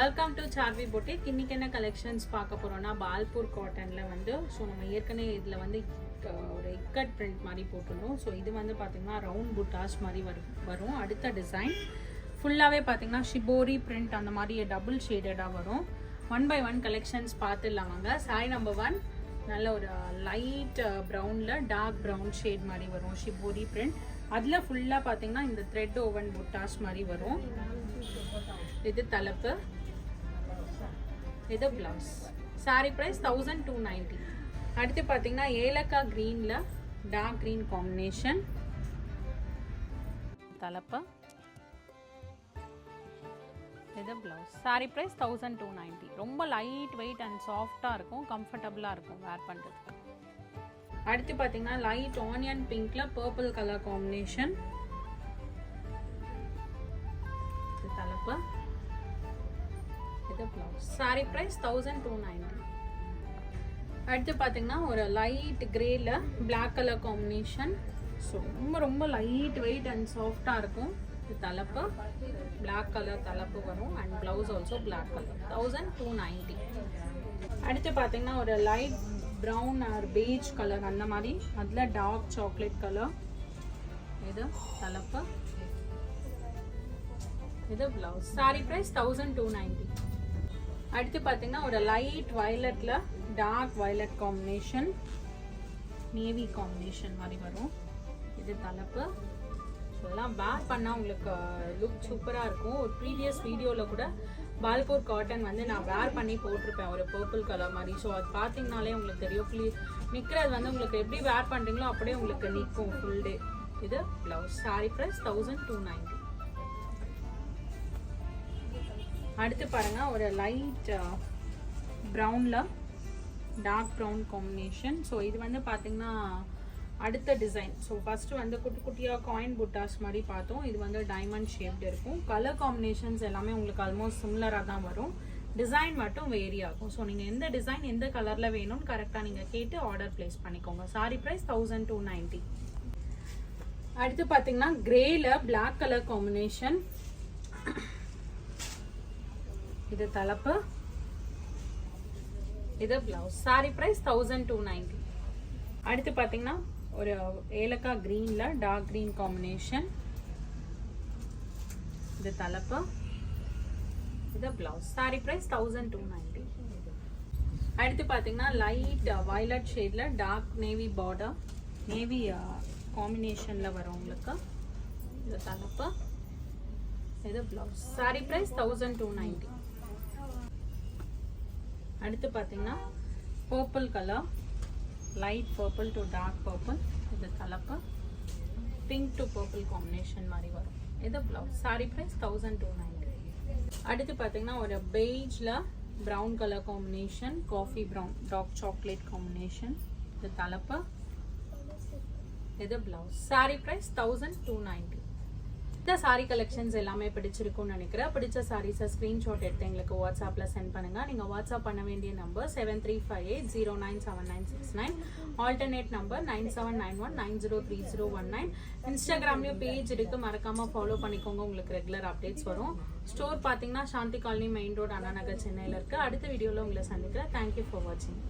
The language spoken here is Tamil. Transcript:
Welcome to Saarvi boutique. இன்னைக்கு என்ன கலெக்ஷன்ஸ் பார்க்க போறோம்னா பால்பூர் காட்டன்ல வந்து ஸோ நம்ம ஏற்கனவே இதில் வந்து ஒரு இக்கட் பிரிண்ட் மாதிரி போட்டுருந்தோம். ஸோ இது வந்து பார்த்தீங்கன்னா ரவுண்ட் புட்டாஸ் மாதிரி வரும். அடுத்த டிசைன் ஃபுல்லாகவே பார்த்தீங்கன்னா ஷிபோரி பிரிண்ட் அந்த மாதிரி டபுள் ஷேடடாக வரும். 1 by 1 கலெக்ஷன்ஸ் பார்த்துடலாம் வாங்க. சாரி நம்பர் 1 நல்ல ஒரு லைட் ப்ரௌனில் டார்க் ப்ரௌன் ஷேட் மாதிரி வரும் ஷிபோரி பிரிண்ட். அதில் ஃபுல்லாக பார்த்தீங்கன்னா இந்த த்ரெட் ஓவன் புட்டாஸ் மாதிரி வரும். இது தலைப்பு, இது பிளவுஸ். Sorry price 1290. அடுத்து பார்த்தீங்கன்னா ஏலக்காய் க்ரீனில் டார்க் க்ரீன் காம்பினேஷன் தலைப்பு, இது பிளவுஸ். Sorry price 1290. ரொம்ப லைட் வெயிட் அண்ட் சாஃப்டாக இருக்கும், கம்ஃபர்டபுளாக இருக்கும் வேர் பண்ணுறதுக்கு. அடுத்து பார்த்தீங்கன்னா லைட் ஆனியன் பிங்க்ல பர்பிள் கலர் காம்பினேஷன், இது தலைப்பு, இது பிளவுஸ். Sorry price 1290. அடுத்து பார்த்தீங்கன்னா ஒரு லைட் கிரேல பிளாக் கலர் காம்பினேஷன். ஸோ ரொம்ப லைட் வெயிட் அண்ட் சாஃப்டாக இருக்கும். இது தலைப்பு, பிளாக் கலர் தலைப்பு வரும் and blouse also black colour. 1290. அடுத்து பார்த்தீங்கன்னா ஒரு light brown or beige colour அந்த மாதிரி, அதில் டார்க் சாக்லேட் கலர், இது தலைப்பு, இது பிளவுஸ். Sorry price 1290. அடுத்து பார்த்தீங்கன்னா ஒரு லைட் வயலட்ல dark violet combination, navy combination மாதிரி வரும். இது தலைப்பு. இதெல்லாம் வேர் பண்ணால் உங்களுக்கு லுக் சூப்பராக இருக்கும். ஒரு ப்ரீவியஸ் வீடியோவில் கூட பால்பூர் காட்டன் வந்து நான் வேர் பண்ணி போட்டிருப்பேன் ஒரு பர்பிள் கலர் மாதிரி. ஸோ அது பார்த்தீங்கனாலே உங்களுக்கு தெரியும். நிற்கிறது வந்து உங்களுக்கு எப்படி வேர் பண்ணுறீங்களோ அப்படியே உங்களுக்கு நிற்கும் ஃபுல் டே. இது பிளவுஸ். Sorry price 1290. அடுத்து பாருங்க ஒரு லைட் ப்ரௌனில் டார்க் ப்ரௌன் காம்பினேஷன். ஸோ இது வந்து பார்த்தீங்கன்னா அடுத்த டிசைன். ஸோ ஃபஸ்ட்டு வந்து குட்டி குட்டியாக காயின் புட்டாஸ் மாதிரி பார்த்தோம். இது வந்து டைமண்ட் ஷேப்டு இருக்கும். கலர் காம்பினேஷன்ஸ் எல்லாமே உங்களுக்கு ஆல்மோஸ்ட் சிமிலராக தான் வரும். டிசைன் மட்டும் வேரி ஆகும். ஸோ நீங்கள் எந்த டிசைன் எந்த கலரில் வேணும்னு கரெக்டாக நீங்கள் கேட்டு ஆர்டர் பிளேஸ் பண்ணிக்கோங்க. சாரி ப்ரைஸ் 1290. அடுத்து பார்த்தீங்கன்னா கிரேல பிளாக் கலர் காம்பினேஷன், இது தலைப்பு, இது பிளவுஸ். Sorry price 1290. அடுத்து பார்த்தீங்கன்னா ஒரு ஏலக்காய் கிரீன்ல டார்க் கிரீன் காம்பினேஷன், இது தலைப்பு, இது பிளவுஸ். Sorry price 1290. அடுத்து பார்த்தீங்கன்னா லைட் வயலட் ஷேட்ல டார்க் நேவி பார்டர், நேவி காம்பினேஷன்ல வரும் உங்களுக்கு. இது தலைப்பு, இது பிளவுஸ். Sorry price 1290. அடுத்து பார்த்தீங்கன்னா purple colour, light purple to dark purple, இது தலைப்பு, பிங்க் டு பர்பிள் காம்பினேஷன் மாதிரி வரும். இது பிளவுஸ். Sorry price 1290. அடுத்து பார்த்தீங்கன்னா ஒரு பெய்ஜில் brown colour combination, coffee brown dark chocolate combination, இது தலைப்பு, இது பிளவுஸ். Sorry price 1290. இந்த சாரி கலெக்ஷன்ஸ் எல்லாமே பிடிச்சிருக்கும்னு நினைக்கிறேன். பிடிச்ச சாரீஸை ஸ்க்ரீன்ஷாட் எடுத்து எங்களுக்கு வாட்ஸ்அப்பில் சென்ட் பண்ணுங்கள். நீங்கள் வாட்ஸ்அப் பண்ண வேண்டிய நம்பர் 7358097969, ஆல்டர்னேட் நம்பர் 9791903019. இன்ஸ்டாகிராம்லேயும் பேஜ் இருக்குது, மறக்காமல் ஃபாலோ பண்ணிக்கோங்க. உங்களுக்கு ரெகுலர் அப்டேட்ஸ் வரும். ஸ்டோர் பார்த்தீங்கன்னா சாந்தி colony main road, Anna Nagar, சென்னையில் இருக்குது. அடுத்த வீடியோவில் உங்களை சந்திக்கிறேன். தேங்க்யூ ஃபார் வாட்சிங்.